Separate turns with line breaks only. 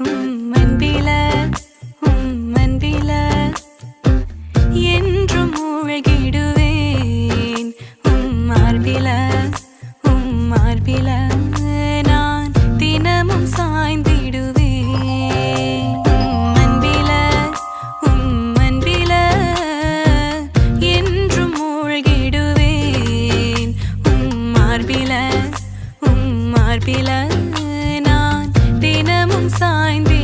அன்பில அன்பில என்றும் மூழ்கிடுவேன் மார்பில நான் தினமும் சாய்ந்திடுவேன் அன்பில என்றும் மூழ்கிடுவேன் மார்பில நான் தினமும் சாய்ந்து